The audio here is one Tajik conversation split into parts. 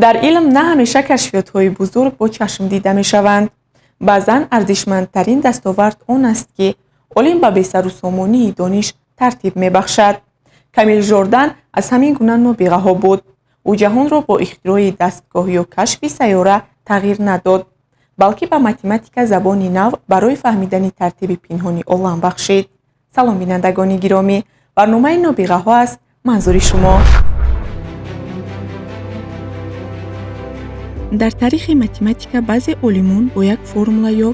дар илм на ҳамеша кашфиётҳои бузург бо чашм дида мешаванд. баъзан арзишмандтарин дастовард он аст ки олим ба бесарусомонии дониш тартиб мебахшад. Камил Жордан аз ҳамин гуна нобиғаҳо буд. ӯ ҷаҳонро бо ихтирои дастгоҳ ё кашфи сайёра тағйир надод, балки ба математика забони нав барои фаҳмидани тартиби пинҳони олам бахшид. салом бинандагони гиромӣ, барномаи нобиғаҳо аст, манзури шумо. дар таърихи математика баъзе олимон бо як формула ё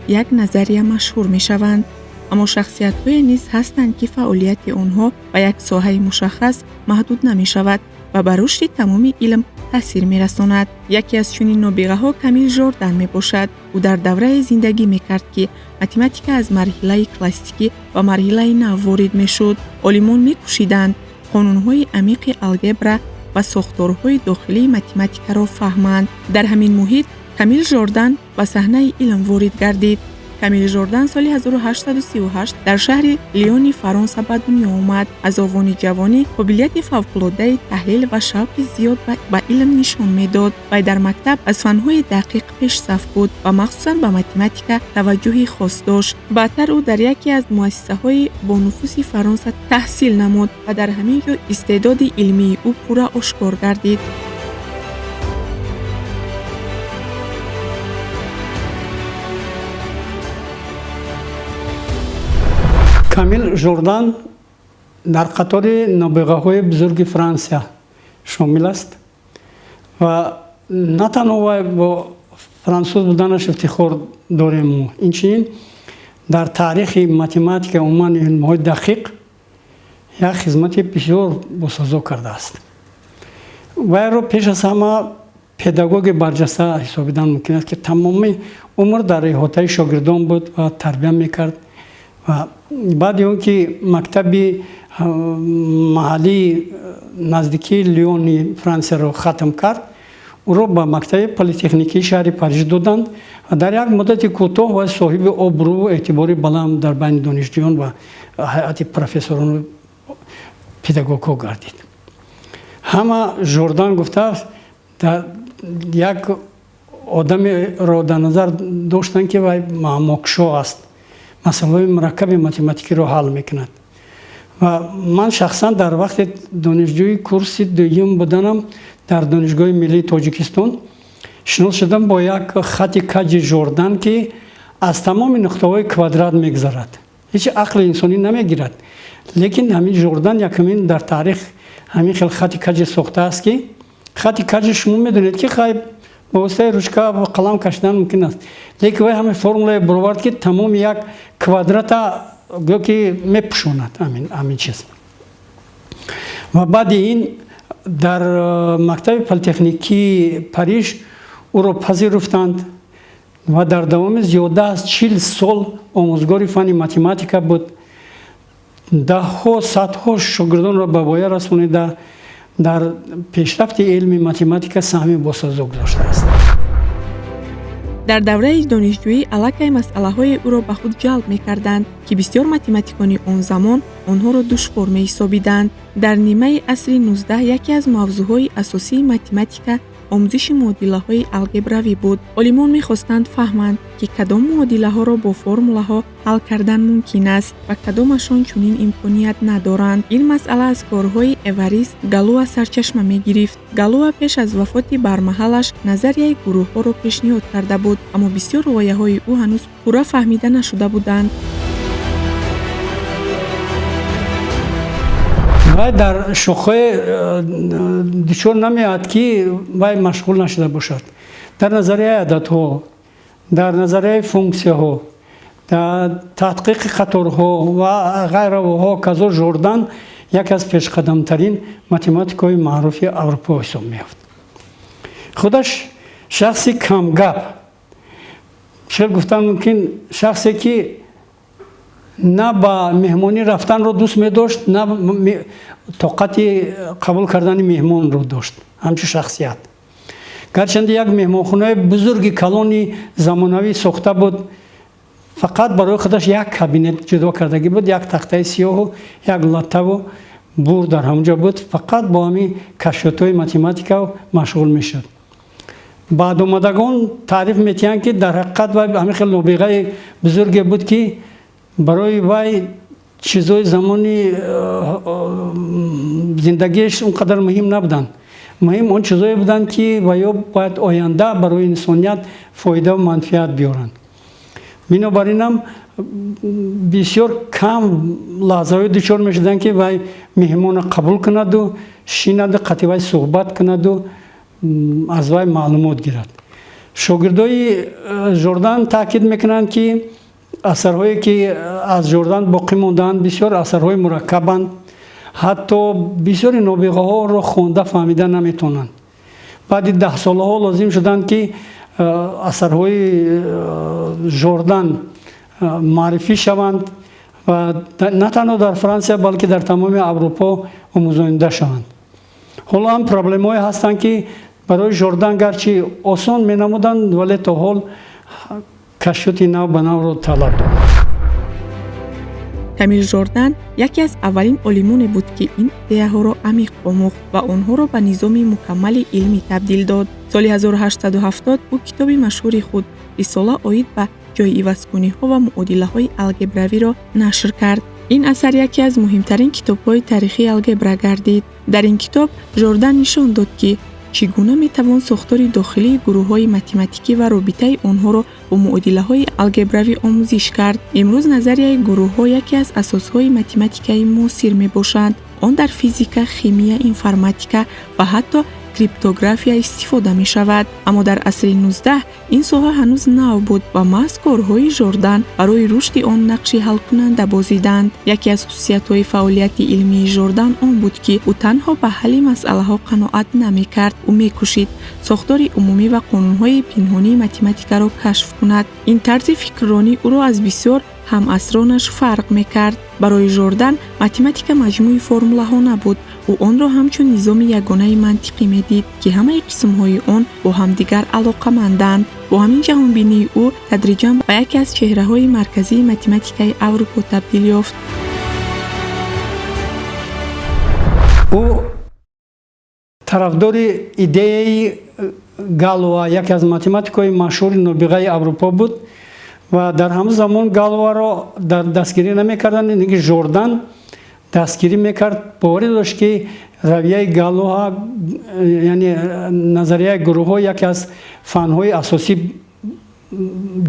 як назария машҳур мешаванд, аммо шахсиятҳое низ ҳастанд ки фаъолияти онҳо ба як соҳаи мушаххас маҳдуд намешавад ва ба рушди тамоми илм таъсир мерасонад. яке аз чунин нобиғаҳо Камил Жордан мебошад. ӯ дар даврае зиндагӣ мекард ки математика аз марҳилаи классикӣ ба марҳилаи нав ворид мешуд. олимон мекӯшиданд қонунҳои амиқи алгебра ва сохторҳои дохилии математикаро фаҳманд. дар ҳамин муҳит Камил Жордан ба саҳнаи илм ворид гардид. Камил Жордан соли 1838 дар шаҳри Лиони Фаронса ба дунё омад. аз овони ҷавонӣ қобилияти фавқулоддаи таҳлил ва шавқи зиёд ба илм нишон медод. вай дар мактаб аз фанҳои дақиқ пешсаф буд ва махсусан ба математика таваҷҷӯҳи хос дошт. баъдтар ӯ дар яке аз муассисаҳои бонуфуси Фаронса таҳсил намуд ва дар ҳамин ҷо истеъдоди илмии ӯ пурра ошкор гардид. Камил Жордан дар қатори нобиғаҳои бузурги Франсия шомил аст ва на танҳо вай бо франсуз буданаш ифтихор дорем, инчунин дар таърихи математика умуман илмҳои дақиқ як хизмати бисёр босазо кардааст. вайро пеш аз ҳама педагоги барҷаста ҳисобидан мумкин аст ки тамоми умр дар иҳотаи шогирдон буд ва тарбия мекард. ва баъди он ки мактаби маҳаллии наздикии Лиони Франсияро хатм кард, ӯро ба мактаби политехникии шаҳри Париж доданд ва дар як муддати кӯтоҳ вай соҳиби обрӯву эътибори баланд дар байни донишҷӯён ва ҳайати профессорону педагогҳо гардид. ҳама Жордан гуфтааст, як одамеро дар назар доштанд ки вай маъмокушо аст, масъалаҳои мураккаби математикиро ҳал мекунад. ва ман шахсан дар вақти донишҷӯи курси дуюм буданам дар донишгоҳи миллии Тоҷикистон шинос шудам бо як хати каҷи Жордан ки аз тамоми нуқтаҳои квадрат мегзарад. ҳеҷ ақли инсонӣ намегирад. лекин ҳамин Жордан якумин дар таърих ҳамин хел хати каҷи сохтааст ки хати каҷи шумо медонед ки хайб با واسطه رشکا و قلم کشیدن ممکن است. لیکن وی همه فرمول بروارد که تمام یک کوادرات گو که میپوشاند همین چیز. و بعد این در مکتب پلیتکنیکی پاریژ او را پذیرفتند و در دوام زیاده از 40 سال آموزگار فن متماتیکا بود. دهها صدها شاگردان را به پایان رسانیده در پیشرفت علم متماتیکا سهمی باسازی گذاشته است. در دوره دانشجویی علاقه مسئله‌های او را به خود جلب می‌کردند که بسیار متماتیکانی آن زمان آنها را دشوار می‌حسابیدند. در نیمه عصر 19 یکی از موضوعهای اساسی متماتیکا آموزش معادله‌های الگبراوی بود. عالمان می‌خواستند فهمند که کدام معادله‌ها را با فرموله‌ها حل کردن ممکن است و کدامشان چنین امکانیت ندارند. این مسئله از کارهای اوریست گالوا سرچشمه می‌گرفت. گالوا پیش از وفات برمحلش نظریه گروه‌ها را پیشنهاد کرده بود، اما بسیار رویه‌های او هنوز پورا فهمیده نشده بودند. وای در شوخه دچار نمیاد که وای مشغول نشده باشد. در نظریه عددها، در نظریه فونکسی‌ها، در تحقیق خطرها و غیره و ها کازو جوردان یک از پیشقدمترین متماتیکای معروف اروپا حساب می‌یافت. خودش شخصی کمگپ، شاید گفتن ممکن شخصی که نه با مهمانی رفتن رو دوست می داشت، نه طاقت قبول کردن مهمان رو داشت. همچون شخصیت. گرچند یک مهمانخانه بزرگی کلونی زمانوی ساخته بود، فقط برای خودش یک کابینت جدا کردگی بود، یک تخته سیاه و یک لاته و بور در همونجا بود. فقط با همین کشفیات‌های متماتیکا مشغول می شد. بعد اومدگان تعریف میتیان که در حقیقت وای همین خیلی نابغه بزرگی بود که برای وای چیزای زمانی زندگیش اونقدر مهم نبودن. مهم اون چیزایی بودن که وای باید آینده برای انسانیت فایده و منفعت بیارن. بنابراین هم بسیار کم لحظه دچار میشدن که وای مهمان قبول کند و شیند قطعی وای صحبت کند و از وای معلومات گیرد. شاگردای جردن تاکید میکنند که اثرهایی که از جردن باقی موندن بسیار اثرهای مرکبند. حتی بسیار نابغه ها را خونده فهمیده نمیتونند. بعد 10 ساله ها لازم شدند که اثرهای جردن معرفی شوند و نه تنها در فرانسه بلکه در تمام اروپا آموزانده شوند. حالا هم پرابلم های هستند که برای جردن گرچه آسان می نمودند ولی تا حال کشفیات نو به نو را طلب دارد. کامیل ژوردن یکی از اولین عالمانی بود که این ایده ها را عمیق آموخت و آنها را به نظام مکمل علمی تبدیل داد. سال 1870 او کتاب مشهور خود رساله اوید به جای عوض‌کنی ها و معادله های الگبروی را نشر کرد. این اثر یکی از مهمترین کتاب های تاریخی الگبرا گردید. در این کتاب ژوردن نشان داد که چگونه میتوان ساختار داخلی گروه‌های متماتیکی و رابطه آنها را با معادله‌های الگبروی آموزش کرد. امروز نظریه گروه‌ها یکی از اساس‌های متماتیک معاصر میباشند. آن در فیزیک، شیمی، انفرماتیک و حتی کریپتوگرافی استفاده می شود. اما در عصر 19 این ساحه هنوز نو بود و محض کارهای ژوردن برای رشد آن نقش حل کننده بازیدند. یکی از خصوصیت‌های فعالیت علمی ژوردن آن بود که او تنها به حل مسئله‌ها قناعت نمی‌کرد. او می‌کوشید ساختار عمومی و قانون‌های پنهانی متماتیک را کشف کند. این طرز فکرانی او را از بسیار همعصرانش فرق می‌کرد. برای ژوردن متماتیک مجموعه فرموله‌ها نبود. او آن را همچون نظام یگانه منطقی می‌دید که همه قسم‌های آن با همدیگر علاقه‌مندند. با همین جهانبینی او تدریجاً به یکی از چهره‌های مرکزی متماتیک اروپا تبدیل یافت. او طرفدار ایده گالوا، یکی از متماتیک‌های مشهور نابغه اروپا بود و در همون زمان گالوا را در دستگیری نمی‌کردند. اینکه ژوردن دستگیری میکرد. باوری داشت که رویه گالوا یعنی نظریه گروه‌ها یکی از فن‌های اساسی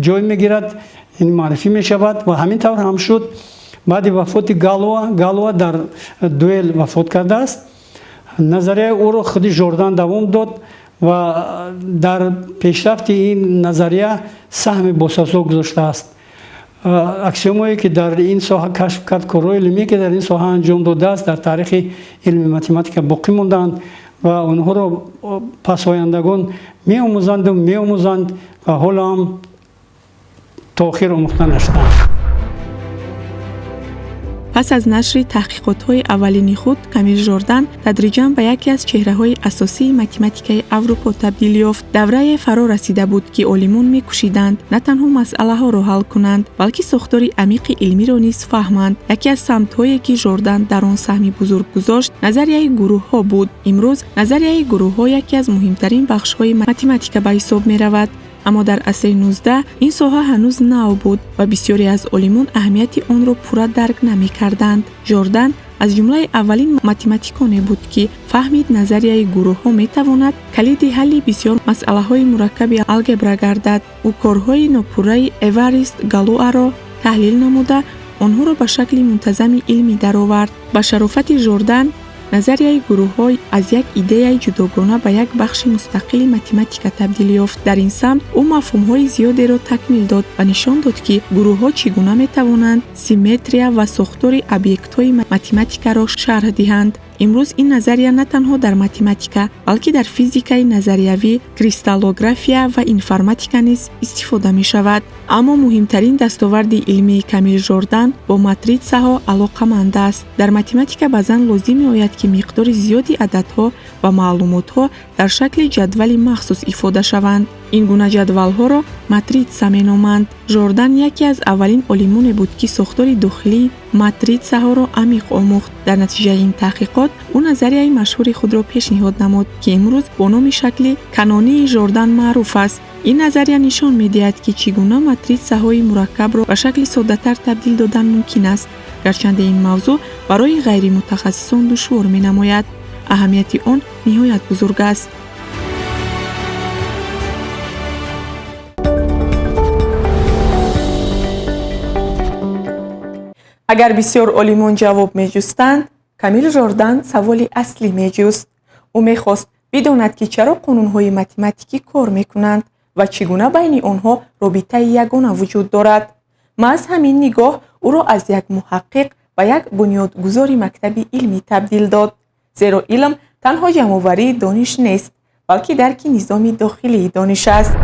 جای میگیرد، این معرفی میشود و همین طور هم شد. بعد وفات گالوا در دوئل وفات کرده است. نظریه او را خود ژوردن دوام داد و در پیشرفت این نظریه سهم بسازا گذاشته است. اکسیومایی که در این ساحه کشف کرد، کارهای علمی که در این ساحه انجام داده است در تاریخ علم متماتیک باقی موندند و آنها را پس آیندگان می آموزند و حالا هم تا آخر آموخته نشدند. پس از نشر تحقیقات‌های اولین خود، کامیل ژوردن تدریجاً به یکی از چهره‌های اساسی متماتیک اروپا تبدیل یافت. دوره فرا رسیده بود که عالمان می‌کوشیدند نه تنها مسئله‌ها را حل کنند، بلکه ساختار عمیق علمی را نیز فهمند. یکی از سمت‌هایی که ژوردن در آن سهمی بزرگ گذاشت، نظریه گروه‌ها بود. امروز نظریه گروه‌ها یکی از مهمترین بخش‌های متماتیک به حساب می‌رود. اما در عصر 19 این ساحه هنوز نو بود و بسیاری از عالمان اهمیت آن را پورا درک نمی‌کردند. ژوردن از جمله اولین متماتیکانی بود که فهمید نظریه گروه‌ها می‌تواند کلید حل بسیار مسئله‌های مرکب الگبرا گردد. او کارهای ناپوره ایواریست گالوا را تحلیل نموده آنها را به شکل منتظم علمی درآورد. با شرافت ژوردن نظریه گروه‌ها از یک ایده جداگانه به یک بخش مستقل متماتیک تبدیل یافت. در این سمت او مفاهیم‌های زیادی را تکمیل داد و نشان داد که گروه‌ها چگونه می‌توانند سیمتریا و ساختار ابیکت‌های متماتیک را شرح دهند. امروز این نظریه نه تنها در متماتیک بلکه در فیزیک نظریوی، کریستالوگرافیا و انفرماتیک نیز استفاده می شود. اما مهمترین دستاورد علمی کامیل ژوردن با ماتریس‌ها علاقه‌مند است. در متماتیک بعضاً لازم می‌آید که مقدار زیادی عددها و معلومات‌ها در شکل جدول مخصوص ifade شوند. ин гуна ҷадвалҳоро матритса меноманд. Жордан яке аз аввалин олимоне буд, ки сохтори дохилии матритсаҳоро амиқ омӯхт. Дар натиҷаи ин таҳқиқот ӯ назарияи машҳури худро пешниҳод намуд, ки имрӯз бо номи шакли канонии Жордан маъруф аст. ин назария нишон медиҳад, ки чӣ гуна матритсаҳои мураккабро ба шакли соддатар табдил додан мумкин аст, гарчанде ин мавзӯъ барои ғайримутахассисон душвор менамояд. аҳамияти он ниҳоят бузург аст. агар бисёр олимон ҷавоб меҷустанд, Камил Жордан саволи аслӣ меҷуст. ӯ мехост бидонад, ки чаро қонунҳои математикӣ кор мекунанд ва чӣ гуна байни онҳо робитаи ягона вуҷуд дорад. маҳз ҳамин нигоҳ ӯро аз як муҳаққиқ ба як бунёдгузори мактаби илмӣ табдил дод. зеро илм танҳо ҷамъоварии дониш нест, балки дарки низоми дохилии дониш аст.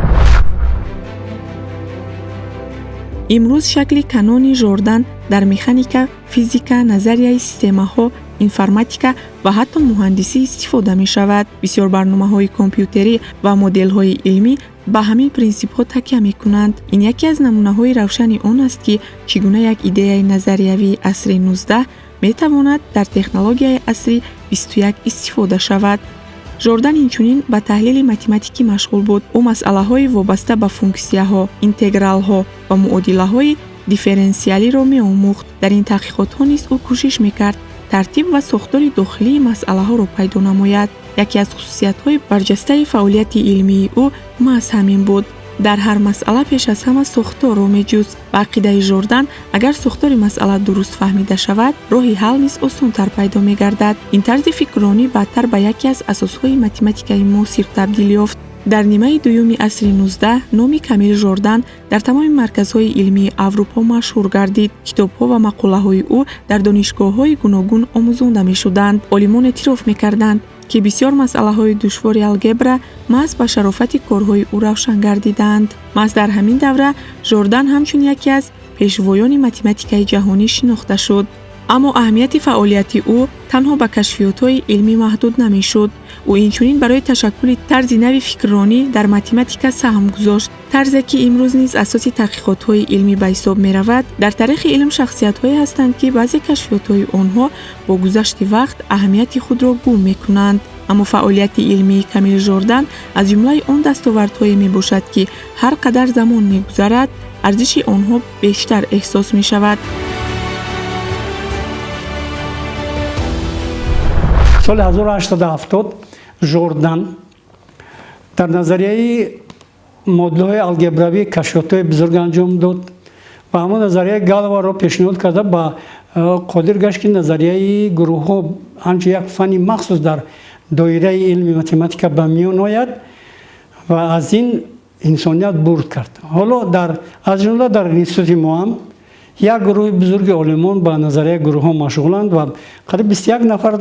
имрӯз шакли канони Жордан дар механика, физика, назарияи системаҳо, информатика ва ҳатто муҳандисӣ истифода мешавад. бисёр барномаҳои компютерӣ ва моделҳои илмӣ ба ҳамин принсипҳо такя мекунанд. ин яке аз намунаҳои равшани он аст, ки чӣ гуна як идеяи назариявии асри 19 метавонад дар технологияи асри 21 истифода шавад. Жордан инчунин ба таҳлили математикӣ машғул буд. ӯ масъалаҳои вобаста ба функсияҳо, интегралҳо ва муодилаҳои дифференсиалиро меомӯхт. дар ин таҳқиқотҳо низ ӯ кӯшиш мекард тартиб ва сохтори дохилии масъалаҳоро пайдо намояд. яке аз хусусиятҳои барҷастаи фаъолияти илмии ӯ маҳз ҳамин буд. дар ҳар масъала пеш аз ҳама сохторро меҷуст. ба ақидаи Жордан, агар сохтори масъала дуруст фаҳмида шавад, роҳи ҳал низ осонтар пайдо мегардад. ин тарзи фикрронӣ баъдтар ба яке аз асосҳои математикаи муосир табдил ёфт. дар нимаи дуюми асри 19 номи Камил Жордан дар тамоми марказҳои илмии Аврупо машҳур гардид. китобҳо ва мақолаҳои ӯ дар донишгоҳҳои гуногун омӯзонда мешуданд. олимон эътироф мекарданд, ки бисёр масъалаҳои душвори алгебра маҳз ба шарофати корҳои ӯ равшан гардиданд. маҳз дар ҳамин давра Жордан ҳамчун яке аз пешвоёни математикаи ҷаҳонӣ шинохта шуд. аммо аҳамияти фаъолияти ӯ танҳо ба кашфиётҳои илмӣ маҳдуд намешуд. ӯ инчунин барои ташаккули тарзи нави фикрронӣ дар математика саҳм гузошт. тарзе, ки имрӯз низ асоси таҳқиқотҳои илмӣ ба ҳисоб меравад. дар таърихи илм шахсиятҳое ҳастанд, ки баъзе кашфиётҳои онҳо бо гузашти вақт аҳамияти худро гум мекунанд. аммо фаъолияти илмии Камил Жордан аз ҷумлаи он дастовардҳое мебошад, ки ҳар қадар замон мегузарад, арзиши онҳо бештар эҳсос мешавад. соли 1870 Жордан дар назарияи модулҳои алгебравӣ кашфиётҳои бузург анҷом дод ва ҳамон назарияи Галлоро пешниҳод карда ба қодир гашт, ки назарияи гурӯҳҳо ҳамчун як фанни махсус дар доираи илми математика ба миён ояд ва аз ин инсоният бурд кард. ҳоло аз ҷумла дар институти мо ҳам як гурӯҳи бузурги олимон ба назарияи гурӯҳҳо машғуланд ва қариб 21 нафар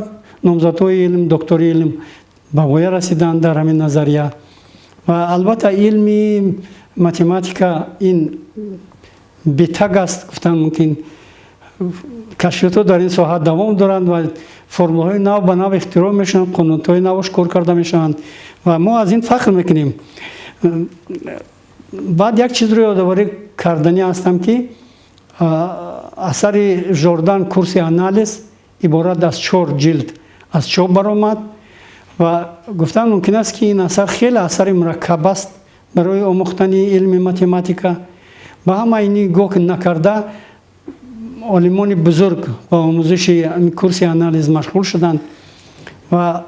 номзадҳои илм, доктори илм ба воя расиданд дар ҳамин назария. ва албатта илми математика ин бетаг аст, гуфтан мумкин кашфиётҳо дар ин соҳа давом доранд ва формулаҳои нав ба нав ихтироъ мешаванд, қонунияҳои навш кор карда мешаванд ва мо аз ин фахр мекунем. баъд як чизро ёдоварӣ карданӣ ҳастам, ки асари Жордан курси анализ иборат аз 4 ҷилд аз чоп баромад ва гуфтан мумкин аст, ки ин асар хеле асари мураккаб аст барои омӯхтани илми математика. ба ҳама ин нигоҳ накарда олимони бузург ба омӯзиши курси анализ машғул шуданд ва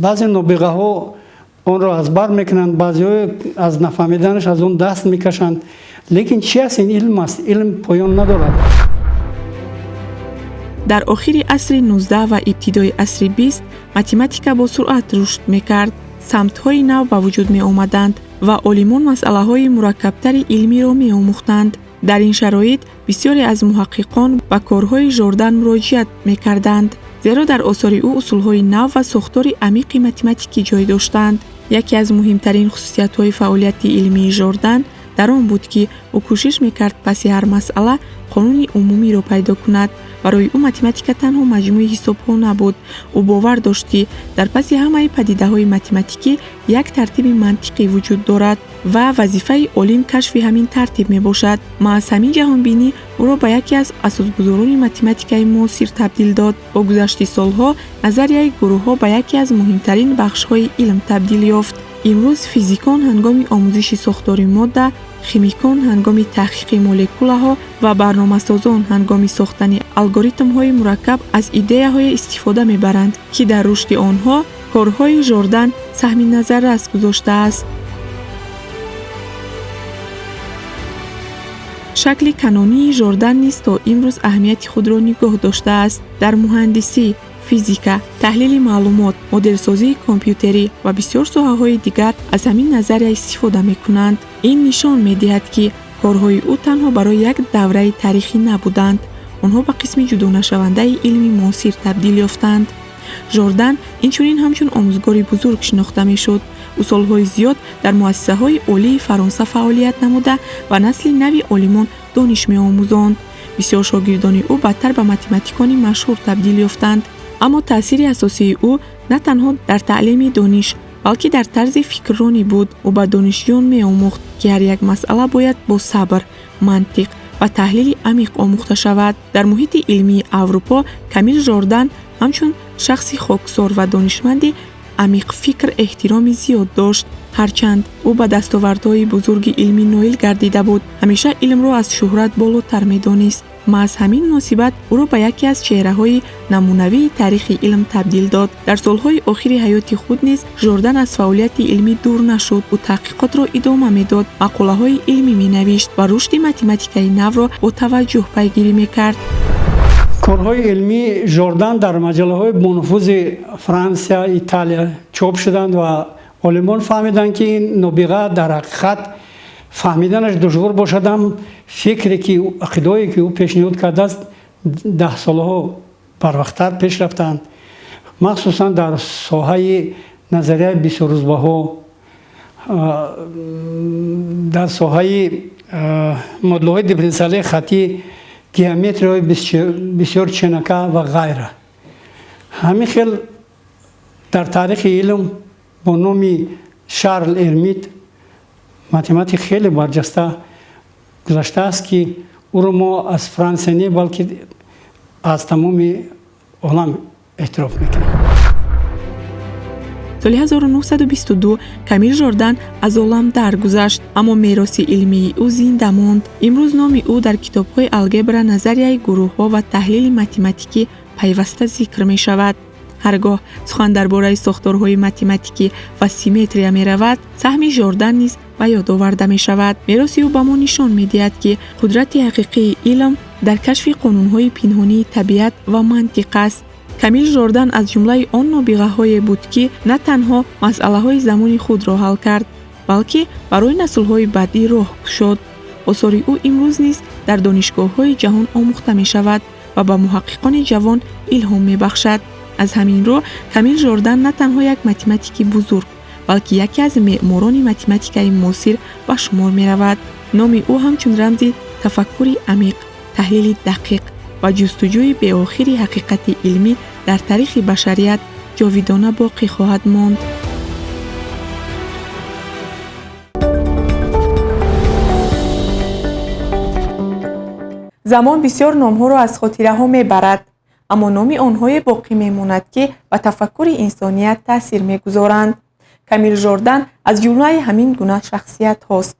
баъзе нобиғаҳо онро аз бар мекунанд, баъзеҳо аз нафаҳмиданаш аз он даст мекашанд. лекин чӣ аст ин илм аст? Илм поён надорад. дар охири асри 19 ва ибтидои асри 20 математика бо суръат рушд мекард. самтҳои нав ба вуҷуд меомаданд ва олимон масъалаҳои мураккабтари илмиро меомӯхтанд. дар ин шароит бисёре аз муҳаққиқон ба корҳои Жордан муроҷиат мекарданд, зеро дар осори ӯ усулҳои нав ва сохтори амиқи математикӣ ҷой доштанд. яке аз муҳимтарин хусусиятҳои фаъолияти илмии Жордан дар он буд, ки ӯ кӯшиш мекард паси ҳар масъала қонуни умумиро пайдо кунад барои ӯ математика танҳо маҷмӯи ҳисобҳо набуд. ӯ бовар дошт ки дар паси ҳамаи падидаҳои математикӣ як тартиби мантиқӣ вуҷуд дорад ва вазифаи олим кашфи ҳамин тартиб мебошад. маъз ҳамин ҷаҳонбинӣ ӯро ба яке аз асосгузорони математикаи муосир табдил дод. бо гузашти солҳо назарияи гурӯҳҳо ба яке аз муҳимтарин бахшҳои илм табдил ёфт. имрӯз физикон ҳангоми омӯзиши сохтори модда, химикон ҳангоми таҳқиқи молекулаҳо ва барномасозон ҳангоми сохтани алгоритмҳои мураккаб аз идеяҳое истифода мебаранд, ки дар рушди онҳо корҳои Жордан саҳми назаррас гузоштааст. шакли канонии Жордан низ то имрӯз аҳамияти худро нигоҳ доштааст. дар муҳандисӣ, физика, таҳлили маълумот, моделсозии компютерӣ ва бисёр соҳаҳои дигар аз ҳамин назария истифода мекунанд. ин нишон медиҳад, ки корҳои ӯ танҳо барои як давраи таърихӣ набуданд, онҳо ба қисми ҷудонашавандаи илми муосир табдил ёфтанд. Жордан инчунин ҳамчун омӯзгори бузург шинохта мешуд. ӯ солҳои зиёд дар муассисаҳои олии Фаронса фаъолият намуда ва насли нави олимон дониш меомӯзонд. бисёр шогирдони ӯ баъдтар ба математикони машҳур табдил ёфтанд. аммо таъсири асосии ӯ на танҳо дар таълими дониш, балки дар тарзи фикрронӣ буд. ӯ ба донишҷӯён меомӯхт, ки ҳар як масъала бояд бо сабр, мантиқ ва таҳлили амиқ омӯхта шавад. дар муҳити илмии Аврупо Камил Жордан ҳамчун шахси хоксор ва донишманди амиқфикр эҳтироми зиёд дошт. ҳарчанд ӯ ба дастовардҳои бузурги илмӣ ноил гардида буд, ҳамеша илмро аз шӯҳрат болотар медонист. маъз ҳамин муносибат ӯро ба яке аз чеҳраҳои намунавии таърихи илм табдил дод. дар солҳои охири ҳаёти худ низ Жордан аз фаъолияти илмӣ дур нашуд. ӯ таҳқиқотро идома медод, мақолаҳои илмӣ менавишт ва рушди математикаи навро бо таваҷҷӯҳ пайгирӣ мекард. корҳои илмии Жордан дар маҷалаҳои бонуфузи Франсия, Италия чоп шуданд ва олимон фаҳмиданд, ки ин нобиға дар ҳақиқат фаҳмиданаш душвор бошадам фикре ки ақидое ки ӯ пешниҳод кардааст 10 солаҳо барвақттар пеш рафтанд, махсусан дар соҳаи назарияи бисёррузбаҳо, дар соҳаи модулҳои дифференсиалии хаттӣ, геометрияи бисёр ченака ва ғайра. ҳамин хел дар таърихи илм бо номи Шарл Эрмит, математик хеле барҷаста гузаштааст, ки ӯро мо аз Франсия не, балки аз тамоми олам эътироф мекунем. соли 1922 Камил Жордан аз олам даргузашт, аммо мероси илмии ӯ зинда монд. имрӯз номи ӯ дар китобҳои алгебра, назарияи гурӯҳҳо ва таҳлили математикӣ пайваста зикр мешавад. ҳаргоҳ сухан дар бораи сохторҳои математикӣ ва симметрия меравад, саҳми Жордан низ ба ёд оварда мешавад. мероси ӯ ба мо нишон медиҳад, ки қудрати ҳақиқии илм дар кашфи қонунҳои пинҳонии табиат ва мантиқ аст. Камил Жордан аз ҷумлаи он нобиғаҳое буд, ки на танҳо масъалаҳои замони худро ҳал кард, балки барои наслҳои баъдӣ роҳ кушод. осори ӯ имрӯз низ дар донишгоҳҳои ҷаҳон омӯхта мешавад ва ба муҳаққиқони ҷавон илҳом мебахшад. аз ҳамин рӯ Камил Жордан на танҳо як математики бузург, балки яке аз меъморони математикаи муосир ба шумор меравад. номи ӯ ҳамчун рамзи тафаккури амиқ, таҳлили дақиқ ва ҷустуҷӯи беохири ҳақиқати илмӣ дар таърихи башарият ҷовидона боқӣ хоҳад монд. замон бисёр номҳоро аз хотираҳо мебарад, аммо номи онҳое боқӣ мемонад, ки ба тафаккури инсоният таъсир мегузоранд. Камил Жордан аз ҷумлаи ҳамин гуна шахсиятҳост.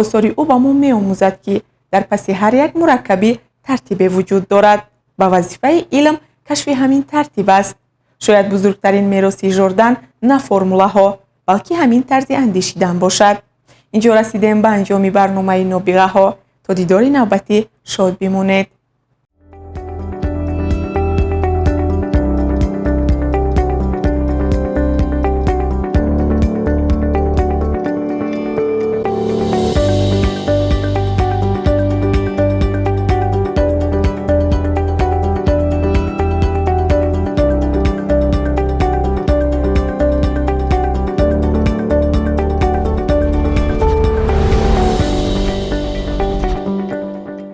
осори ӯ ба мо меомӯзад, ки дар паси ҳар як мураккабӣ тартибе вуҷуд дорад ва вазифаи илм кашфи ҳамин тартиб аст. шояд бузургтарин мероси Жордан на формулаҳо, балки ҳамин тарзи андешидан бошад. инҷо расидем ба анҷоми барномаи нобиғаҳо. то дидори навбатӣ шод бимонед.